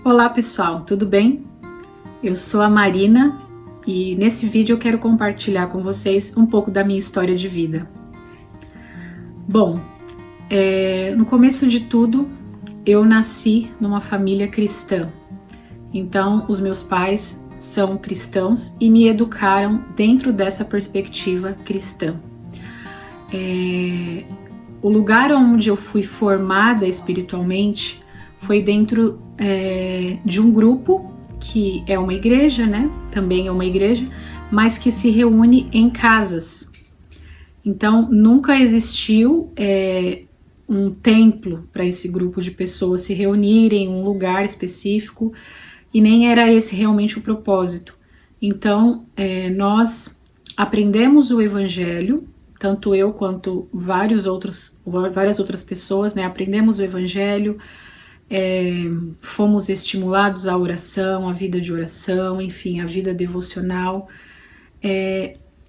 Olá pessoal, tudo bem? Eu sou a Marina e nesse vídeo eu quero compartilhar com vocês um pouco da minha história de vida. Bom, no começo de tudo eu nasci numa família cristã, então os meus pais são cristãos e me educaram dentro dessa perspectiva cristã. O lugar onde eu fui formada espiritualmente foi dentro de um grupo que é uma igreja, né? Também é uma igreja, mas que se reúne em casas. Então, nunca existiu um templo para esse grupo de pessoas se reunirem em um lugar específico e nem era esse realmente o propósito. Então, nós aprendemos o Evangelho, tanto eu quanto várias outras pessoas, né? Aprendemos o Evangelho, fomos estimulados à oração, à vida de oração, enfim, à vida devocional,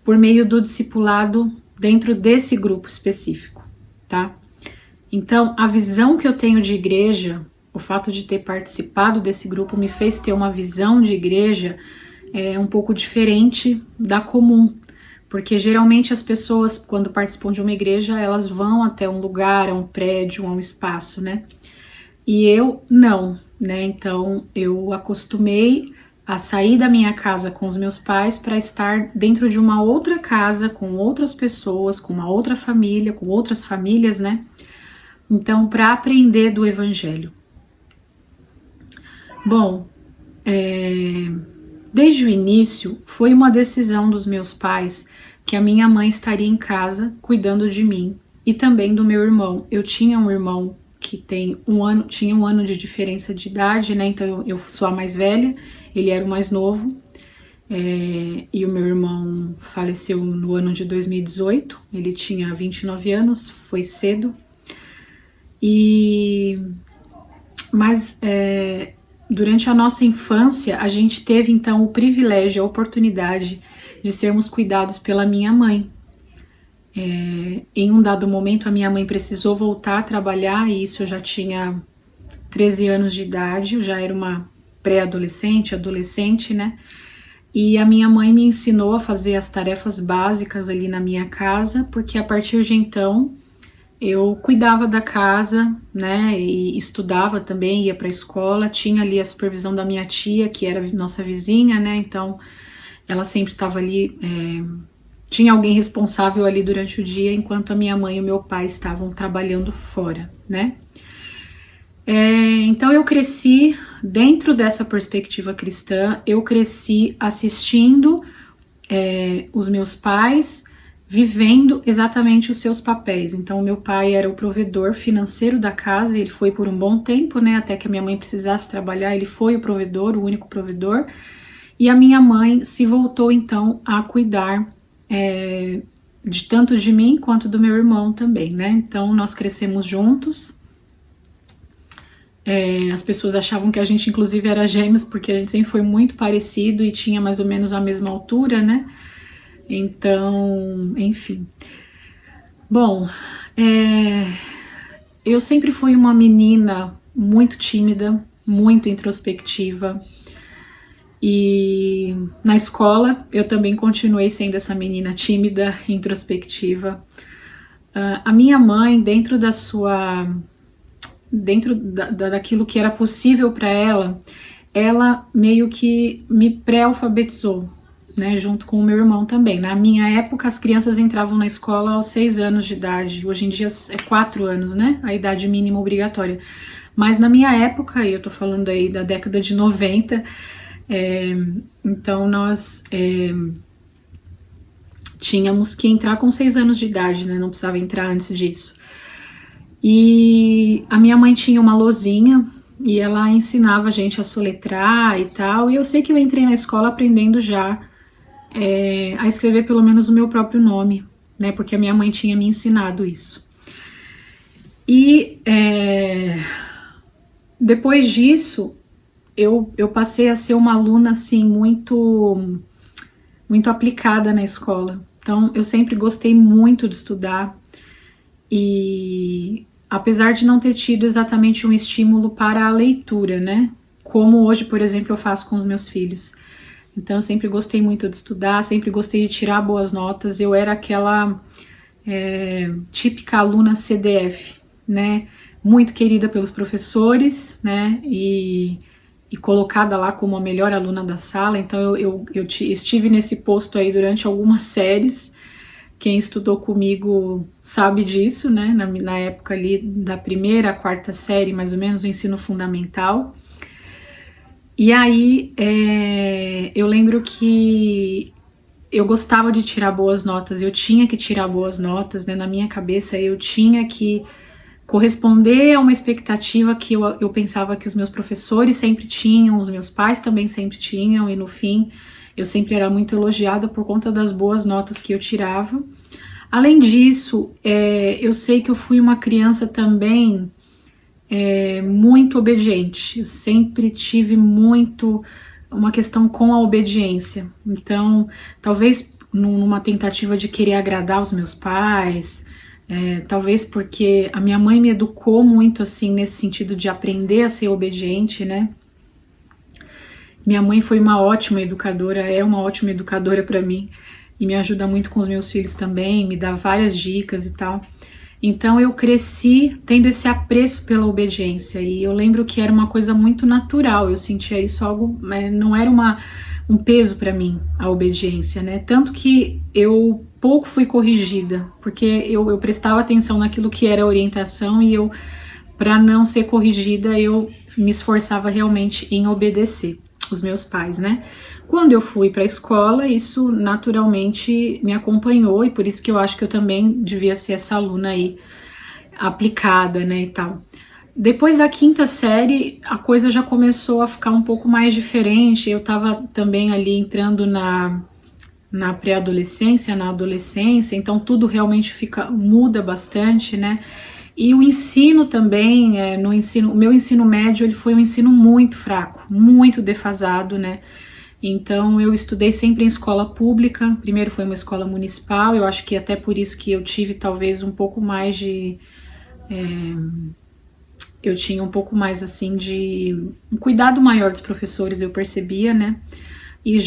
por meio do discipulado dentro desse grupo específico, tá? Então, a visão que eu tenho de igreja, o fato de ter participado desse grupo me fez ter uma visão de igreja um pouco diferente da comum, porque geralmente as pessoas, quando participam de uma igreja, elas vão até um lugar, a um prédio, a um espaço, né? E eu não, né? Então eu acostumei a sair da minha casa com os meus pais para estar dentro de uma outra casa, com outras pessoas, com uma outra família, com outras famílias, né? Então, para aprender do Evangelho. Bom, desde o início foi uma decisão dos meus pais que a minha mãe estaria em casa cuidando de mim e também do meu irmão. Eu tinha um irmão que tinha um ano de diferença de idade, né? Então eu sou a mais velha, ele era o mais novo, e o meu irmão faleceu no ano de 2018, ele tinha 29 anos, foi cedo, mas durante a nossa infância a gente teve então o privilégio, a oportunidade de sermos cuidados pela minha mãe. Em um dado momento a minha mãe precisou voltar a trabalhar e isso eu já tinha 13 anos de idade, eu já era uma pré-adolescente, adolescente, né? E a minha mãe me ensinou a fazer as tarefas básicas ali na minha casa, porque a partir de então eu cuidava da casa, né? E estudava também, ia para a escola, tinha ali a supervisão da minha tia, que era nossa vizinha, né? Então ela sempre estava ali, tinha alguém responsável ali durante o dia, enquanto a minha mãe e o meu pai estavam trabalhando fora, né? Então eu cresci dentro dessa perspectiva cristã, eu cresci assistindo os meus pais vivendo exatamente os seus papéis. Então meu pai era o provedor financeiro da casa, ele foi por um bom tempo, né? Até que a minha mãe precisasse trabalhar, ele foi o provedor, o único provedor, e a minha mãe se voltou então a cuidar de tanto de mim quanto do meu irmão também, né? Então nós crescemos juntos. As pessoas achavam que a gente inclusive era gêmeos, porque a gente sempre foi muito parecido e tinha mais ou menos a mesma altura, né? Então, enfim. Bom, eu sempre fui uma menina muito tímida, muito introspectiva. E na escola eu também continuei sendo essa menina tímida, introspectiva. A minha mãe, dentro daquilo que era possível para ela meio que me pré-alfabetizou, né, junto com o meu irmão também. Na minha época as crianças entravam na escola aos 6 anos de idade, hoje em dia é 4 anos, né, a idade mínima obrigatória. Mas na minha época, e eu tô falando aí da década de 90, então nós tínhamos que entrar com 6 anos de idade, né? Não precisava entrar antes disso. E a minha mãe tinha uma lousinha e ela ensinava a gente a soletrar e tal, e eu sei que eu entrei na escola aprendendo já a escrever pelo menos o meu próprio nome, né? Porque a minha mãe tinha me ensinado isso. E depois disso eu passei a ser uma aluna assim muito aplicada na escola. Então eu sempre gostei muito de estudar e apesar de não ter tido exatamente um estímulo para a leitura, né? como hoje, por exemplo, eu faço com os meus filhos. Então eu sempre gostei muito de estudar, sempre gostei de tirar boas notas. Eu era aquela típica aluna CDF, né? Muito querida pelos professores, né? E colocada lá como a melhor aluna da sala. Então eu estive nesse posto aí durante algumas séries. Quem estudou comigo sabe disso, né? Na época ali da primeira à quarta série, mais ou menos, do ensino fundamental. E aí eu lembro que eu gostava de tirar boas notas, eu tinha que tirar boas notas, né? Na minha cabeça eu tinha que corresponder a uma expectativa que eu pensava que os meus professores sempre tinham, os meus pais também sempre tinham, e no fim eu sempre era muito elogiada por conta das boas notas que eu tirava. Além disso, eu sei que eu fui uma criança também muito obediente. Eu sempre tive muito uma questão com a obediência. Então, talvez numa tentativa de querer agradar os meus pais, talvez porque a minha mãe me educou muito assim nesse sentido de aprender a ser obediente, né? Minha mãe foi uma ótima educadora, é uma ótima educadora para mim e me ajuda muito com os meus filhos também, me dá várias dicas e tal. Então eu cresci tendo esse apreço pela obediência e eu lembro que era uma coisa muito natural, eu sentia isso algo, não era um peso para mim, a obediência, né? Tanto que eu pouco fui corrigida, porque eu prestava atenção naquilo que era orientação e eu, para não ser corrigida, eu me esforçava realmente em obedecer os meus pais, né? Quando eu fui para a escola, isso naturalmente me acompanhou e por isso que eu acho que eu também devia ser essa aluna aí aplicada, né, e tal. Depois da quinta série, a coisa já começou a ficar um pouco mais diferente. Eu estava também ali entrando na pré-adolescência, na adolescência, então tudo realmente muda bastante, né? E o ensino também, o meu ensino médio, ele foi um ensino muito fraco, muito defasado, né? Então eu estudei sempre em escola pública, primeiro foi uma escola municipal, eu acho que até por isso que eu tive talvez um pouco mais de... eu tinha um pouco mais assim de um cuidado maior dos professores, eu percebia, né? E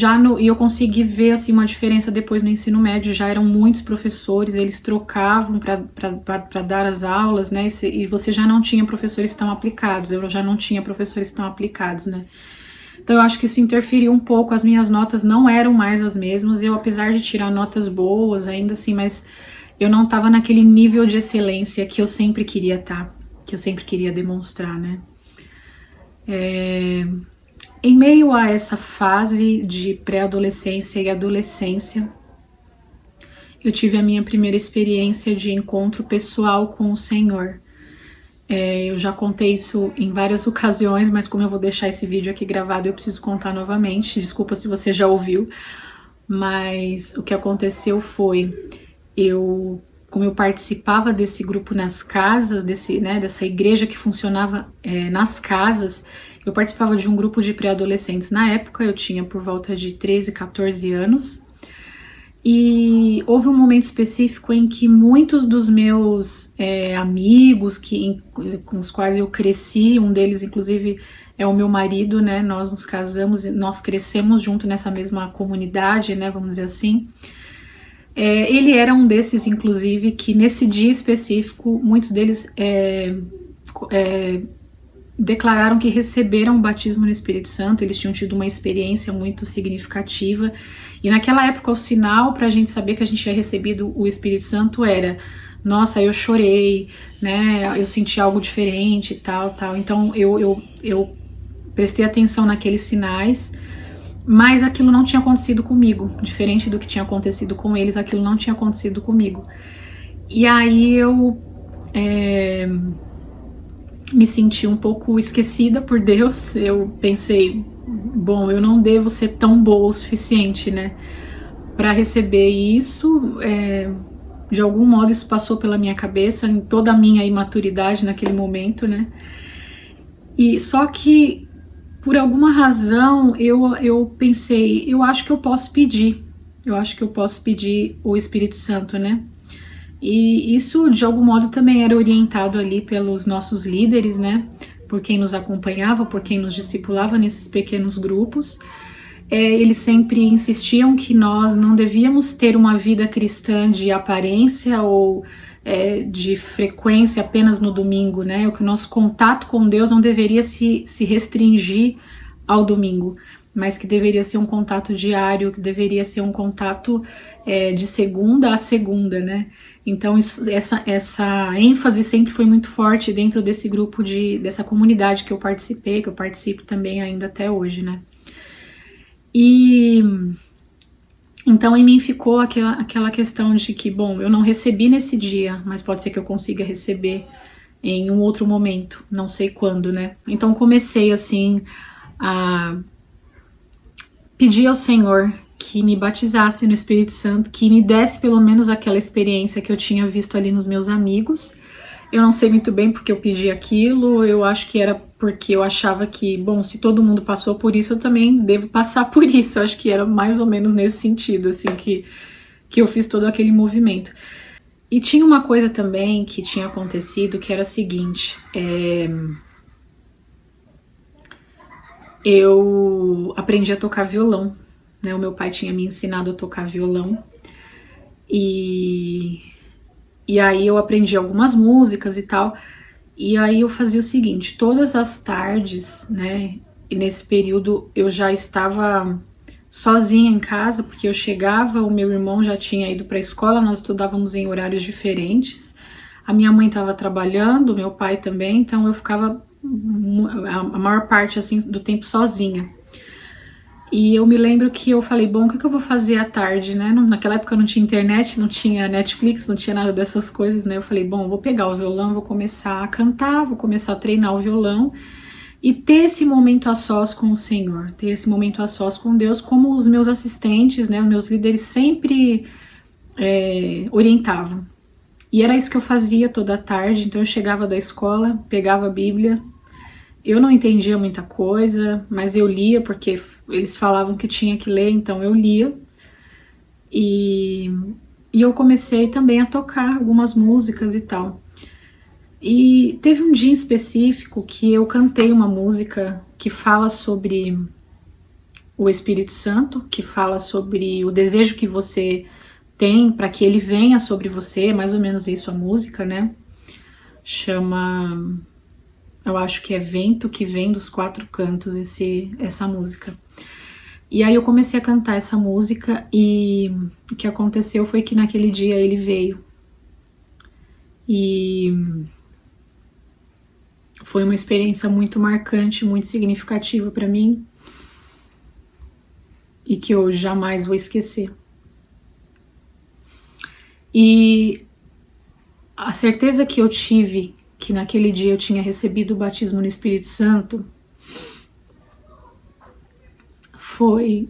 eu consegui ver assim uma diferença depois no ensino médio, já eram muitos professores, eles trocavam para dar as aulas, né? E você já não tinha professores tão aplicados, eu já não tinha professores tão aplicados, né? Então eu acho que isso interferiu um pouco, as minhas notas não eram mais as mesmas, eu apesar de tirar notas boas ainda assim, mas eu não estava naquele nível de excelência que eu sempre queria estar, que eu sempre queria demonstrar, né? Em meio a essa fase de pré-adolescência e adolescência, eu tive a minha primeira experiência de encontro pessoal com o Senhor. Eu já contei isso em várias ocasiões, mas como eu vou deixar esse vídeo aqui gravado, eu preciso contar novamente. Desculpa se você já ouviu, mas o que aconteceu foi, como eu participava desse grupo nas casas, dessa igreja que funcionava nas casas, eu participava de um grupo de pré-adolescentes. Na época eu tinha por volta de 13, 14 anos. E houve um momento específico em que muitos dos meus amigos com os quais eu cresci, um deles inclusive é o meu marido, né? Nós nos casamos e nós crescemos junto nessa mesma comunidade, né? Vamos dizer assim. Ele era um desses, inclusive, que nesse dia específico, muitos deles declararam que receberam o batismo no Espírito Santo, eles tinham tido uma experiência muito significativa, e naquela época o sinal para a gente saber que a gente tinha recebido o Espírito Santo era, nossa, eu chorei, né, eu senti algo diferente e tal, então eu prestei atenção naqueles sinais, mas aquilo não tinha acontecido comigo, diferente do que tinha acontecido com eles, aquilo não tinha acontecido comigo, e aí eu me senti um pouco esquecida por Deus. Eu pensei, bom, eu não devo ser tão boa o suficiente, né, para receber isso. De algum modo isso passou pela minha cabeça, em toda a minha imaturidade naquele momento, né, e só que por alguma razão eu pensei, eu acho que eu posso pedir o Espírito Santo, né. E isso de algum modo também era orientado ali pelos nossos líderes, né, por quem nos acompanhava, por quem nos discipulava nesses pequenos grupos. Eles sempre insistiam que nós não devíamos ter uma vida cristã de aparência ou de frequência apenas no domingo, né? O que o nosso contato com Deus não deveria se restringir ao domingo, mas que deveria ser um contato diário, que deveria ser um contato de segunda a segunda, né? Então essa ênfase sempre foi muito forte dentro desse grupo, dessa comunidade que eu participei, que eu participo também ainda até hoje, né? E então em mim ficou aquela questão de que, bom, eu não recebi nesse dia, mas pode ser que eu consiga receber em um outro momento, não sei quando, né? Então comecei assim a pedir ao Senhor que me batizasse no Espírito Santo, que me desse pelo menos aquela experiência que eu tinha visto ali nos meus amigos. Eu não sei muito bem porque eu pedi aquilo, eu acho que era porque eu achava que, bom, se todo mundo passou por isso, eu também devo passar por isso. Eu acho que era mais ou menos nesse sentido, assim, que eu fiz todo aquele movimento. E tinha uma coisa também que tinha acontecido, que era a seguinte, eu aprendi a tocar violão, né? O meu pai tinha me ensinado a tocar violão, e aí eu aprendi algumas músicas e tal, e aí eu fazia o seguinte, todas as tardes, né, e nesse período eu já estava sozinha em casa, porque eu chegava, o meu irmão já tinha ido para a escola, nós estudávamos em horários diferentes, a minha mãe estava trabalhando, meu pai também, então eu ficava a maior parte assim do tempo sozinha. E eu me lembro que eu falei, bom, o que eu vou fazer à tarde, né? Naquela época não tinha internet, não tinha Netflix, não tinha nada dessas coisas, né? Eu falei, bom, vou pegar o violão, vou começar a cantar, vou começar a treinar o violão e ter esse momento a sós com o Senhor, ter esse momento a sós com Deus, como os meus assistentes, né, os meus líderes sempre orientavam. E era isso que eu fazia toda tarde, então eu chegava da escola, pegava a Bíblia. Eu não entendia muita coisa, mas eu lia porque eles falavam que tinha que ler, então eu lia. E eu comecei também a tocar algumas músicas e tal. E teve um dia em específico que eu cantei uma música que fala sobre o Espírito Santo, que fala sobre o desejo que você tem para que ele venha sobre você, é mais ou menos isso a música, né? Chama... Eu acho que é Vento que Vem dos Quatro Cantos, essa música. E aí eu comecei a cantar essa música e o que aconteceu foi que naquele dia ele veio. E foi uma experiência muito marcante, muito significativa para mim e que eu jamais vou esquecer. E a certeza que eu tive que naquele dia eu tinha recebido o batismo no Espírito Santo foi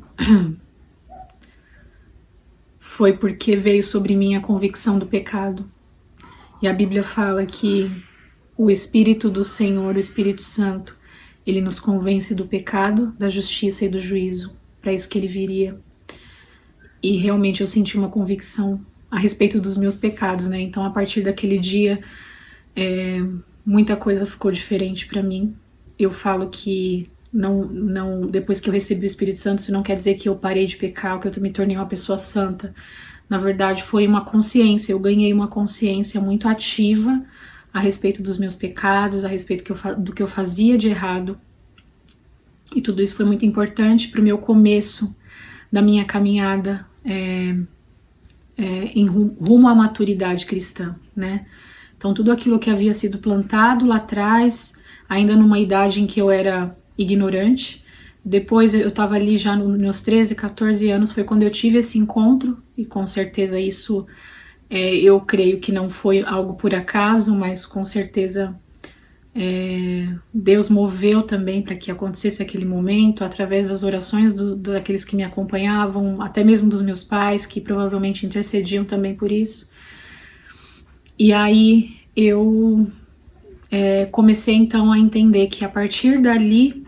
porque veio sobre mim a convicção do pecado. E a Bíblia fala que o Espírito do Senhor, o Espírito Santo, ele nos convence do pecado, da justiça e do juízo. Para isso que ele viria. E realmente eu senti uma convicção a respeito dos meus pecados, né? Então a partir daquele dia muita coisa ficou diferente para mim. Eu falo que não, depois que eu recebi o Espírito Santo, isso não quer dizer que eu parei de pecar, ou que eu me tornei uma pessoa santa. Na verdade, foi uma consciência, eu ganhei uma consciência muito ativa a respeito dos meus pecados, a respeito do que eu fazia de errado. E tudo isso foi muito importante para o meu começo da minha caminhada em rumo à maturidade cristã, né? Então tudo aquilo que havia sido plantado lá atrás, ainda numa idade em que eu era ignorante, depois eu estava ali já nos meus 13, 14 anos, foi quando eu tive esse encontro, e com certeza isso eu creio que não foi algo por acaso, mas com certeza Deus moveu também para que acontecesse aquele momento, através das orações daqueles que me acompanhavam, até mesmo dos meus pais, que provavelmente intercediam também por isso. E aí eu comecei então a entender que a partir dali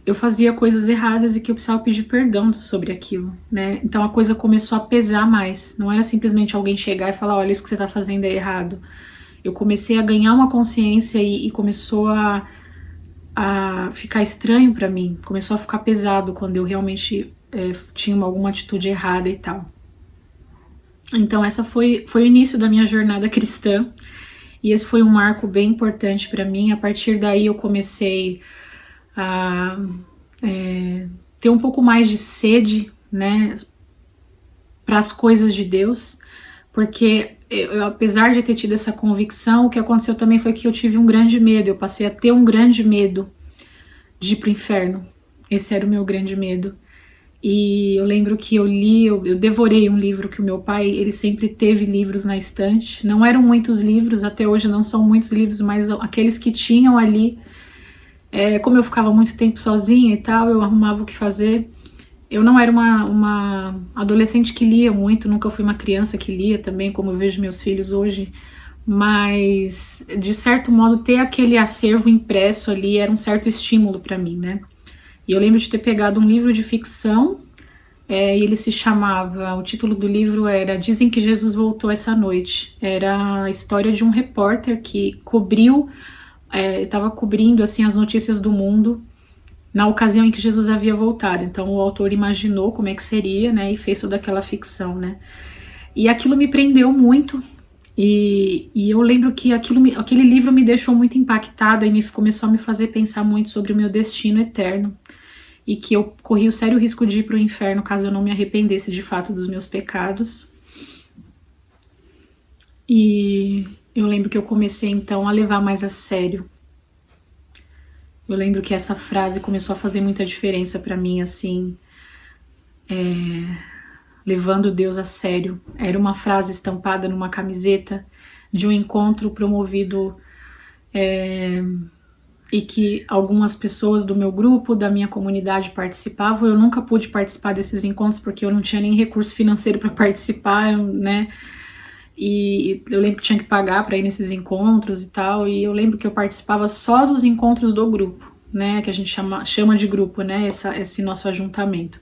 eu fazia coisas erradas e que eu precisava pedir perdão sobre aquilo, né? Então a coisa começou a pesar mais, não era simplesmente alguém chegar e falar, olha, isso que você está fazendo é errado. eu comecei a ganhar uma consciência e começou a ficar estranho para mim, começou a ficar pesado quando eu realmente tinha alguma atitude errada e tal. Então essa foi o início da minha jornada cristã, e esse foi um marco bem importante para mim. A partir daí eu comecei a ter um pouco mais de sede, né, para as coisas de Deus, porque eu, apesar de ter tido essa convicção, o que aconteceu também foi que eu tive um grande medo, eu passei a ter um grande medo de ir pro inferno. Esse era o meu grande medo. E eu lembro que eu devorei um livro que o meu pai, ele sempre teve livros na estante. Não eram muitos livros, até hoje não são muitos livros, mas aqueles que tinham ali, como eu ficava muito tempo sozinha e tal, eu arrumava o que fazer. Eu não era uma adolescente que lia muito, nunca fui uma criança que lia também, como eu vejo meus filhos hoje, mas de certo modo ter aquele acervo impresso ali era um certo estímulo para mim, né? E eu lembro de ter pegado um livro de ficção, e ele se chamava, o título do livro era Dizem que Jesus Voltou Essa Noite. Era a história de um repórter que estava cobrindo assim as notícias do mundo na ocasião em que Jesus havia voltado. Então o autor imaginou como é que seria, né, e fez toda aquela ficção, né. E aquilo me prendeu muito, e eu lembro que aquele livro me deixou muito impactada e começou a me fazer pensar muito sobre o meu destino eterno, e que eu corri o sério risco de ir para o inferno caso eu não me arrependesse de fato dos meus pecados. E eu lembro que eu comecei então a levar mais a sério. Eu lembro que essa frase começou a fazer muita diferença para mim, assim, levando Deus a sério. Era uma frase estampada numa camiseta de um encontro promovido e que algumas pessoas do meu grupo, da minha comunidade participavam. Eu nunca pude participar desses encontros porque eu não tinha nem recurso financeiro para participar, né? E eu lembro que tinha que pagar para ir nesses encontros e tal, e eu lembro que eu participava só dos encontros do grupo, né, que a gente chama de grupo, né, esse nosso ajuntamento.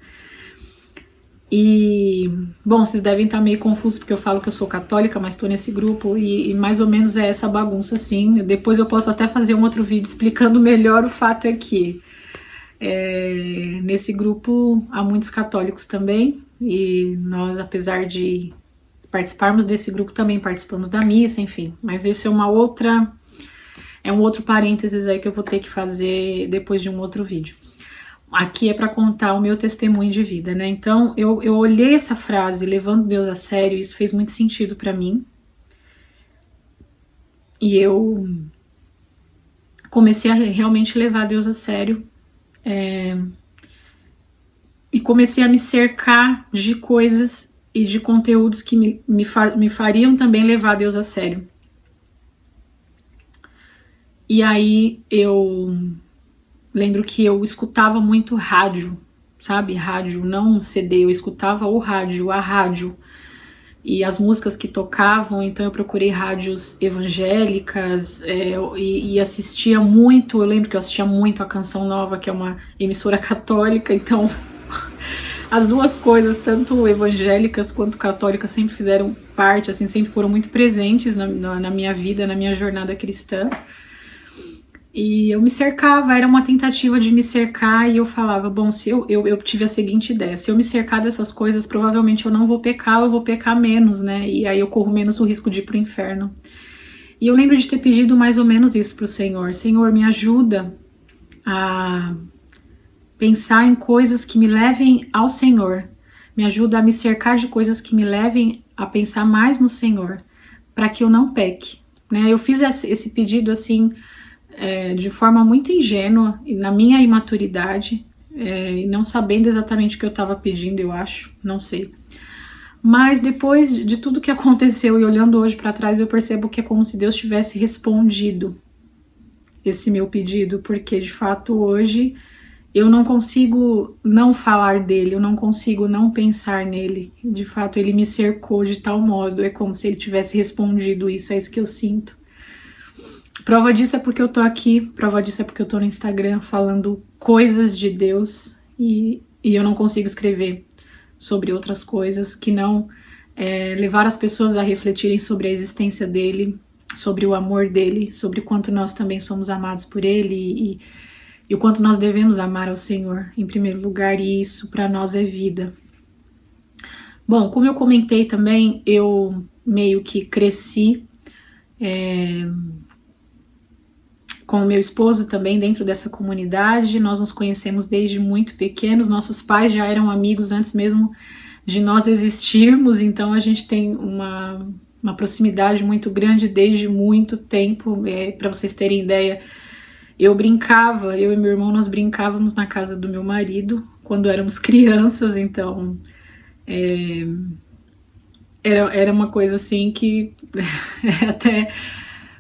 E, bom, vocês devem estar meio confusos porque eu falo que eu sou católica, mas estou nesse grupo e mais ou menos é essa bagunça, assim. Depois eu posso até fazer um outro vídeo explicando melhor. O fato é que nesse grupo há muitos católicos também, e nós, apesar de participarmos desse grupo, também participamos da missa, enfim. Mas isso é um outro parênteses aí que eu vou ter que fazer depois de um outro vídeo. Aqui é para contar o meu testemunho de vida, né? Então eu olhei essa frase, levando Deus a sério, e isso fez muito sentido para mim. E eu comecei a realmente levar Deus a sério. E comecei a me cercar de coisas e de conteúdos que me fariam também levar Deus a sério. E aí eu lembro que eu escutava muito rádio, sabe? Rádio, não CD, eu escutava o rádio, a rádio. E as músicas que tocavam, então eu procurei rádios evangélicas e assistia muito. Eu lembro que eu assistia muito a Canção Nova, que é uma emissora católica, então as duas coisas, tanto evangélicas quanto católicas, sempre fizeram parte, assim, sempre foram muito presentes na minha vida, na minha jornada cristã. E eu me cercava, era uma tentativa de me cercar, e eu falava, bom, se eu tive a seguinte ideia, se eu me cercar dessas coisas, provavelmente eu não vou pecar, eu vou pecar menos, né, e aí eu corro menos o risco de ir pro inferno. E eu lembro de ter pedido mais ou menos isso pro Senhor: Senhor, me ajuda a pensar em coisas que me levem ao Senhor, me ajuda a me cercar de coisas que me levem a pensar mais no Senhor, para que eu não peque, né. Eu fiz esse pedido assim, de forma muito ingênua, na minha imaturidade, não sabendo exatamente o que eu estava pedindo, eu acho, não sei. Mas depois de tudo que aconteceu e olhando hoje para trás, eu percebo que é como se Deus tivesse respondido esse meu pedido, porque de fato hoje eu não consigo não falar dele, eu não consigo não pensar nele. De fato ele me cercou de tal modo, é como se ele tivesse respondido isso, é isso que eu sinto. Prova disso é porque eu tô aqui, prova disso é porque eu tô no Instagram falando coisas de Deus, e eu não consigo escrever sobre outras coisas que não levar as pessoas a refletirem sobre a existência dele, sobre o amor dele, sobre o quanto nós também somos amados por ele e o quanto nós devemos amar ao Senhor em primeiro lugar, e isso para nós é vida. Bom, como eu comentei também, eu meio que cresci com o meu esposo também dentro dessa comunidade. Nós nos conhecemos desde muito pequenos, nossos pais já eram amigos antes mesmo de nós existirmos, então a gente tem uma proximidade muito grande desde muito tempo. Para vocês terem ideia, eu e meu irmão, nós brincávamos na casa do meu marido quando éramos crianças, então era uma coisa assim que até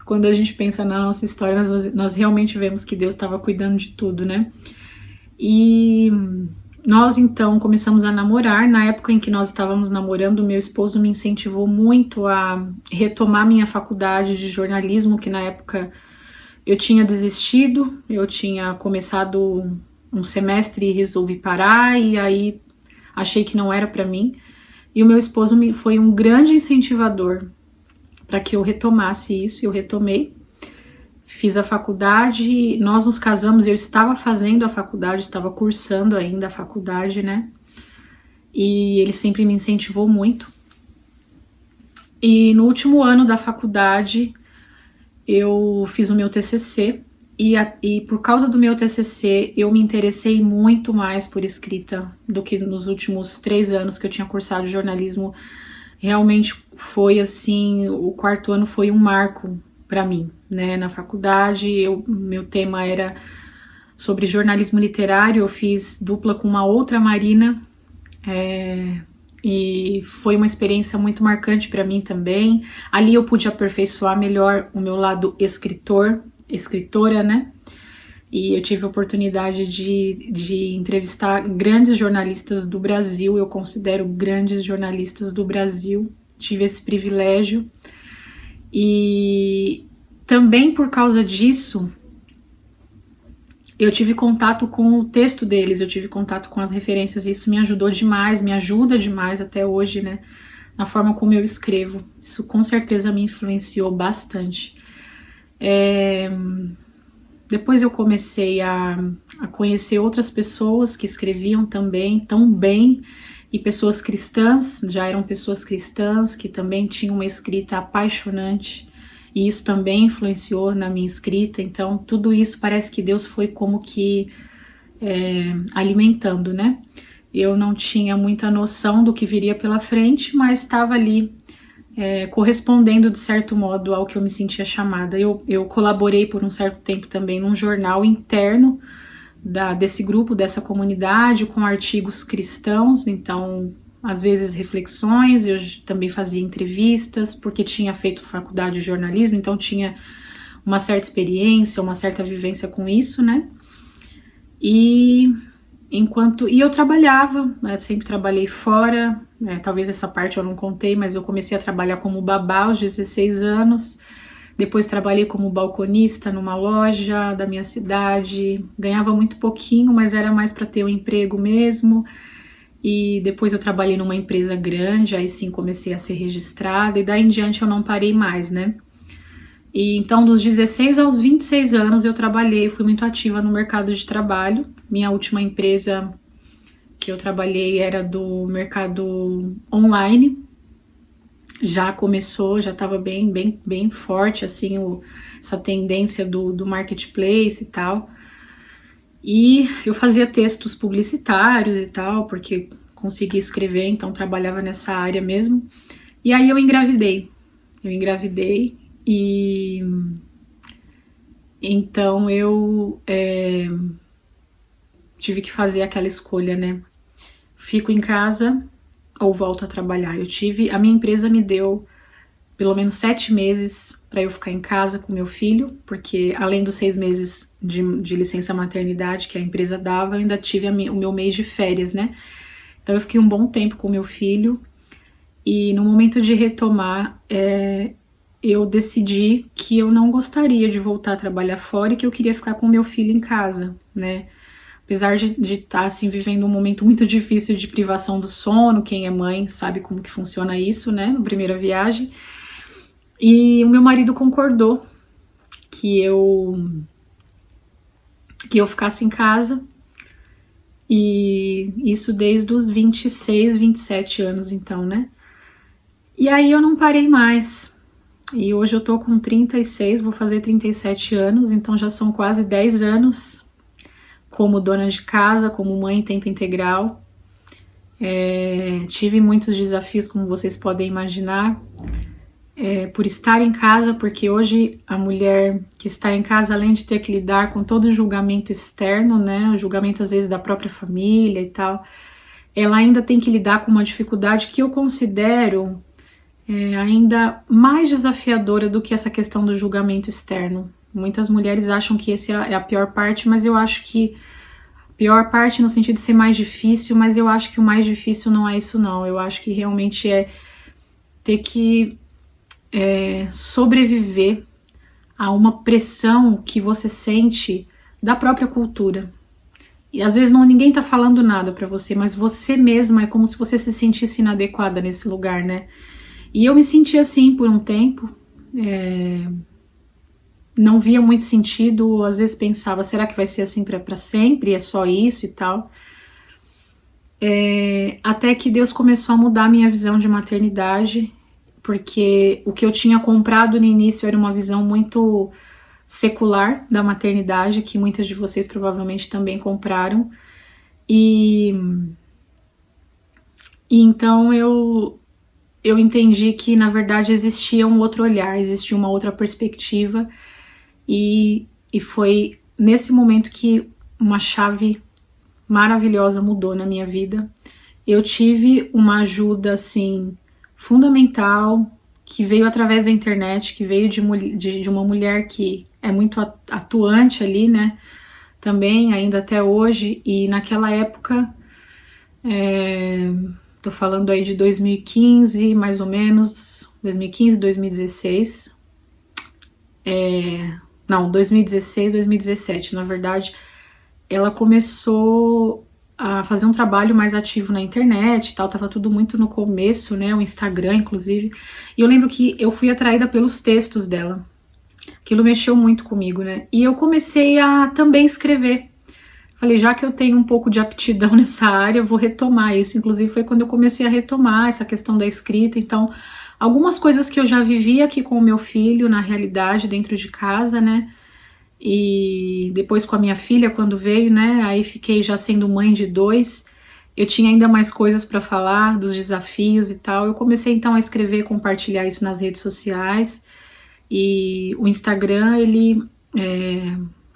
quando a gente pensa na nossa história, nós realmente vemos que Deus estava cuidando de tudo, né? E nós então começamos a namorar. Na época em que nós estávamos namorando, meu esposo me incentivou muito a retomar minha faculdade de jornalismo, que na época eu tinha desistido, eu tinha começado um semestre e resolvi parar, e aí achei que não era para mim. E o meu esposo foi um grande incentivador para que eu retomasse isso. Eu retomei, fiz a faculdade, nós nos casamos, eu estava fazendo a faculdade, estava cursando ainda a faculdade, né? E ele sempre me incentivou muito. E no último ano da faculdade, eu fiz o meu TCC, e por causa do meu TCC, eu me interessei muito mais por escrita do que nos últimos 3 anos que eu tinha cursado jornalismo. Realmente foi assim, o 4º ano foi um marco para mim, né? Na faculdade, meu tema era sobre jornalismo literário. Eu fiz dupla com uma outra Marina, e foi uma experiência muito marcante para mim também. Ali eu pude aperfeiçoar melhor o meu lado escritora, né? E eu tive a oportunidade de entrevistar grandes jornalistas do Brasil. Eu considero grandes jornalistas do Brasil. Tive esse privilégio. E também por causa disso, eu tive contato com o texto deles, eu tive contato com as referências. E isso me ajudou demais, me ajuda demais até hoje, né? Na forma como eu escrevo. Isso com certeza me influenciou bastante. Depois eu comecei a conhecer outras pessoas que escreviam também tão bem, e pessoas cristãs, já eram pessoas cristãs que também tinham uma escrita apaixonante, e isso também influenciou na minha escrita. Então tudo isso parece que Deus foi como que alimentando, né? Eu não tinha muita noção do que viria pela frente, mas estava ali correspondendo de certo modo ao que eu me sentia chamada. Eu colaborei por um certo tempo também num jornal interno desse grupo, dessa comunidade, com artigos cristãos. Então, às vezes reflexões, eu também fazia entrevistas, porque tinha feito faculdade de jornalismo, então tinha uma certa experiência, uma certa vivência com isso, né? E eu trabalhava, né, sempre trabalhei fora, talvez essa parte eu não contei, mas eu comecei a trabalhar como babá aos 16 anos, depois trabalhei como balconista numa loja da minha cidade, ganhava muito pouquinho, mas era mais para ter um emprego mesmo, e depois eu trabalhei numa empresa grande, aí sim comecei a ser registrada, e daí em diante eu não parei mais, né? E então, dos 16 aos 26 anos eu trabalhei, fui muito ativa no mercado de trabalho. Minha última empresa que eu trabalhei era do mercado online. Já começou, já estava bem forte, assim, essa tendência do marketplace e tal. E eu fazia textos publicitários e tal, porque conseguia escrever, então trabalhava nessa área mesmo. E aí eu engravidei. E então eu tive que fazer aquela escolha, né? Fico em casa ou volto a trabalhar? A minha empresa me deu pelo menos 7 meses para eu ficar em casa com meu filho, porque além dos 6 meses de licença maternidade que a empresa dava, eu ainda tive o meu mês de férias, né? Então eu fiquei um bom tempo com meu filho, e no momento de retomar, eu decidi que eu não gostaria de voltar a trabalhar fora e que eu queria ficar com meu filho em casa, né? Apesar de estar assim, vivendo um momento muito difícil de privação do sono, quem é mãe sabe como que funciona isso, né? Na primeira viagem. E o meu marido concordou que eu ficasse em casa, e isso desde os 26, 27 anos, então, né? E aí eu não parei mais. E hoje eu tô com 36, vou fazer 37 anos, então já são quase 10 anos como dona de casa, como mãe em tempo integral. Tive muitos desafios, como vocês podem imaginar, por estar em casa, porque hoje a mulher que está em casa, além de ter que lidar com todo o julgamento externo, né, o julgamento às vezes da própria família e tal, ela ainda tem que lidar com uma dificuldade que eu considero ainda mais desafiadora do que essa questão do julgamento externo. Muitas mulheres acham que essa é a pior parte, mas eu acho que pior parte no sentido de ser mais difícil, mas eu acho que o mais difícil não é isso não. Eu acho que realmente é ter que sobreviver a uma pressão que você sente da própria cultura. E às vezes ninguém tá falando nada pra você, mas você mesma é como se você se sentisse inadequada nesse lugar, né? E eu me senti assim por um tempo, não via muito sentido, às vezes pensava, será que vai ser assim pra sempre? É só isso e tal. Até que Deus começou a mudar a minha visão de maternidade, porque o que eu tinha comprado no início era uma visão muito secular da maternidade, que muitas de vocês provavelmente também compraram, e então eu entendi que na verdade existia um outro olhar, existia uma outra perspectiva, e foi nesse momento que uma chave maravilhosa mudou na minha vida. Eu tive uma ajuda assim fundamental, que veio através da internet, que veio de uma mulher que é muito atuante ali, né, também, ainda até hoje, e naquela época, tô falando aí de 2015, mais ou menos, 2015, 2016, 2016, 2017, na verdade, ela começou a fazer um trabalho mais ativo na internet e tal, tava tudo muito no começo, né, o Instagram, inclusive, e eu lembro que eu fui atraída pelos textos dela, aquilo mexeu muito comigo, né, e eu comecei a também escrever, falei, já que eu tenho um pouco de aptidão nessa área, eu vou retomar isso, inclusive foi quando eu comecei a retomar essa questão da escrita, então, algumas coisas que eu já vivia aqui com o meu filho, na realidade, dentro de casa, né, e depois com a minha filha quando veio, né, aí fiquei já sendo mãe de 2, eu tinha ainda mais coisas para falar, dos desafios e tal, eu comecei então a escrever, compartilhar isso nas redes sociais, e o Instagram, ele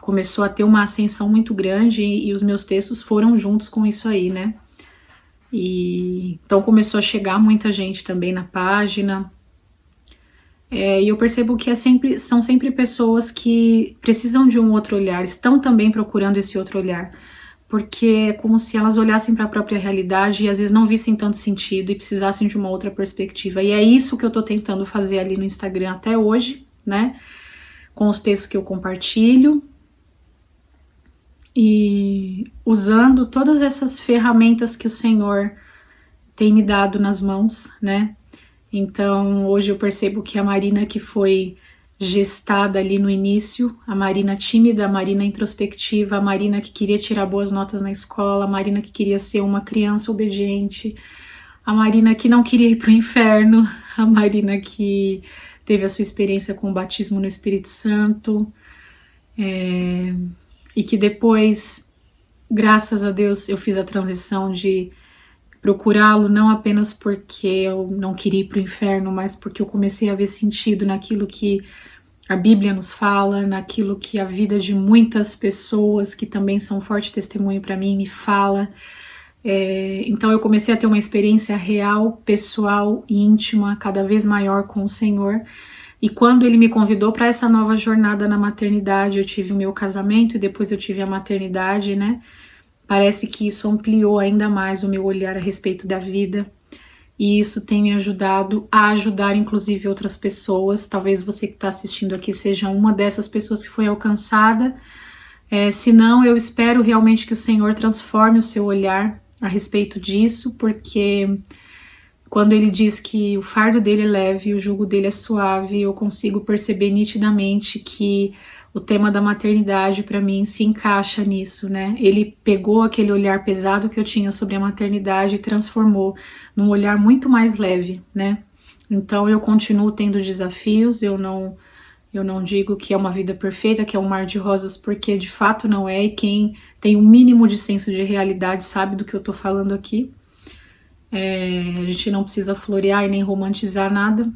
começou a ter uma ascensão muito grande, e os meus textos foram juntos com isso aí, né, e então começou a chegar muita gente também na página. E eu percebo que são sempre pessoas que precisam de um outro olhar, estão também procurando esse outro olhar, porque é como se elas olhassem para a própria realidade e às vezes não vissem tanto sentido e precisassem de uma outra perspectiva. E é isso que eu tô tentando fazer ali no Instagram até hoje, né? Com os textos que eu compartilho e usando todas essas ferramentas que o Senhor tem me dado nas mãos, né? Então, hoje eu percebo que a Marina que foi gestada ali no início, a Marina tímida, a Marina introspectiva, a Marina que queria tirar boas notas na escola, a Marina que queria ser uma criança obediente, a Marina que não queria ir para o inferno, a Marina que teve a sua experiência com o batismo no Espírito Santo, e que depois, graças a Deus, eu fiz a transição de procurá-lo não apenas porque eu não queria ir para o inferno, mas porque eu comecei a ver sentido naquilo que a Bíblia nos fala, naquilo que a vida de muitas pessoas que também são forte testemunho para mim me fala. Então eu comecei a ter uma experiência real, pessoal e íntima cada vez maior com o Senhor. E quando Ele me convidou para essa nova jornada na maternidade, eu tive o meu casamento e depois eu tive a maternidade, né? Parece que isso ampliou ainda mais o meu olhar a respeito da vida, e isso tem me ajudado a ajudar inclusive outras pessoas. Talvez você que está assistindo aqui seja uma dessas pessoas que foi alcançada, se não, eu espero realmente que o Senhor transforme o seu olhar a respeito disso, porque quando ele diz que o fardo dele é leve e o jugo dele é suave, eu consigo perceber nitidamente que o tema da maternidade para mim se encaixa nisso, né? Ele pegou aquele olhar pesado que eu tinha sobre a maternidade e transformou num olhar muito mais leve, né? Então eu continuo tendo desafios, eu não digo que é uma vida perfeita, que é um mar de rosas, porque de fato não é, e quem tem um mínimo de senso de realidade sabe do que eu tô falando aqui. A gente não precisa florear e nem romantizar nada,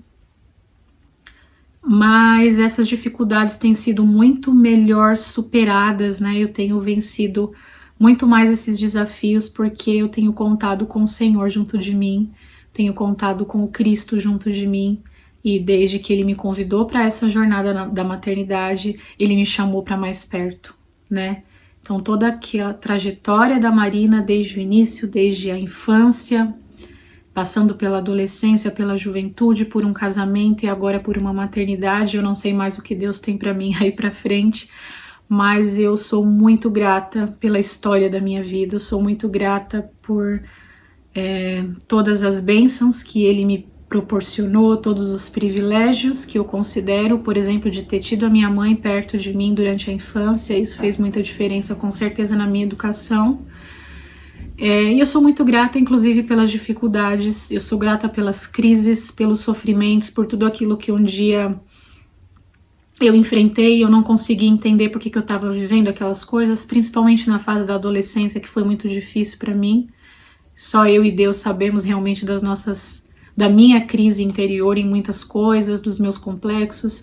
mas essas dificuldades têm sido muito melhor superadas, né? Eu tenho vencido muito mais esses desafios porque eu tenho contado com o Senhor junto de mim, tenho contado com o Cristo junto de mim, e desde que Ele me convidou para essa jornada da maternidade, Ele me chamou para mais perto, né? Então toda aquela trajetória da Marina desde o início, desde a infância, passando pela adolescência, pela juventude, por um casamento e agora por uma maternidade, eu não sei mais o que Deus tem para mim aí para frente, mas eu sou muito grata pela história da minha vida, eu sou muito grata por todas as bênçãos que Ele me proporcionou, todos os privilégios que eu considero, por exemplo, de ter tido a minha mãe perto de mim durante a infância, isso fez muita diferença com certeza na minha educação. E eu sou muito grata, inclusive, pelas dificuldades, eu sou grata pelas crises, pelos sofrimentos, por tudo aquilo que um dia eu enfrentei e eu não consegui entender por que eu estava vivendo aquelas coisas, principalmente na fase da adolescência, que foi muito difícil para mim. Só eu e Deus sabemos realmente da minha crise interior em muitas coisas, dos meus complexos,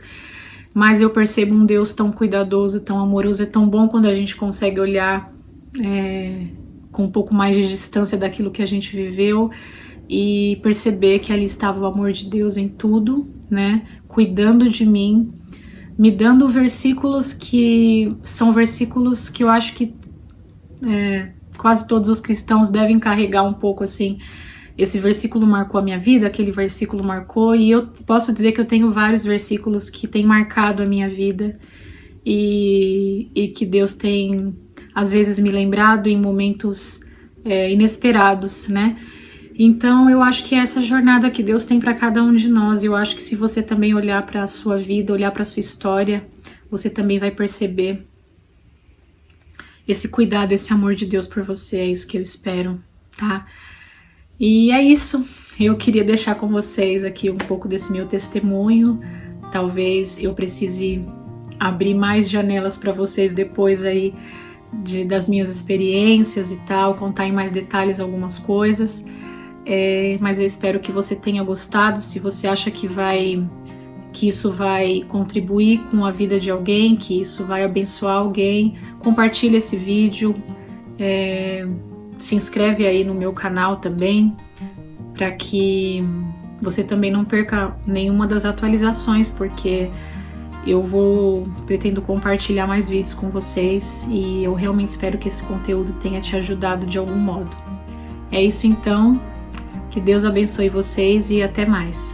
mas eu percebo um Deus tão cuidadoso, tão amoroso, é tão bom quando a gente consegue olhar com um pouco mais de distância daquilo que a gente viveu e perceber que ali estava o amor de Deus em tudo, né? Cuidando de mim, me dando versículos que são versículos que eu acho que quase todos os cristãos devem carregar um pouco assim. Esse versículo marcou a minha vida, aquele versículo marcou, e eu posso dizer que eu tenho vários versículos que têm marcado a minha vida e que Deus tem às vezes me lembrado em momentos inesperados, né? Então eu acho que é essa jornada que Deus tem para cada um de nós. Eu acho que se você também olhar para a sua vida, olhar para a sua história, você também vai perceber esse cuidado, esse amor de Deus por você. É isso que eu espero, tá? E é isso. Eu queria deixar com vocês aqui um pouco desse meu testemunho. Talvez eu precise abrir mais janelas para vocês depois aí das minhas experiências e tal, contar em mais detalhes algumas coisas, mas eu espero que você tenha gostado. Se você acha que isso vai contribuir com a vida de alguém, que isso vai abençoar alguém, compartilhe esse vídeo, se inscreve aí no meu canal também, para que você também não perca nenhuma das atualizações, porque eu pretendo compartilhar mais vídeos com vocês e eu realmente espero que esse conteúdo tenha te ajudado de algum modo. É isso então, que Deus abençoe vocês e até mais.